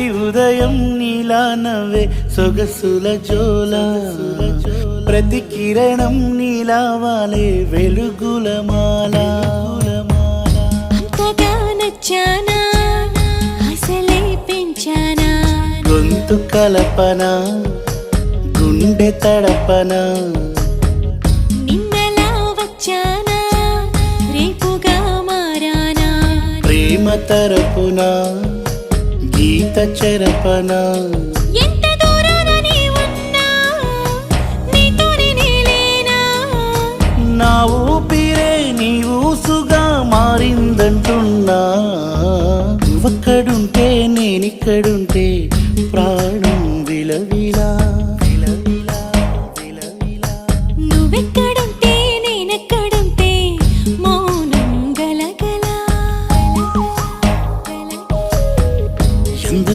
ప్రతి ఉదయం నీలా నవ్వే సొగసుల జోల ప్రతి కిరణం నీలా వాలే వెలుగుల మాల అంతగా నచ్చానా అసలే పెంచానా గొంతు కలపన గుండె తడపన నిన్నలా వచ్చానా రేపుగా మారానా ప్రేమ తరపున గీత చెరపన ఎంత దూరాన నీ ఉన్నా నీతోనే నేలేనా నా ఊపిరే నీ ఊసుగా మారిందంటున్నా నువ్వక్కడుంటే నేనిక్కడుంటే ప్రాణం విలవిలా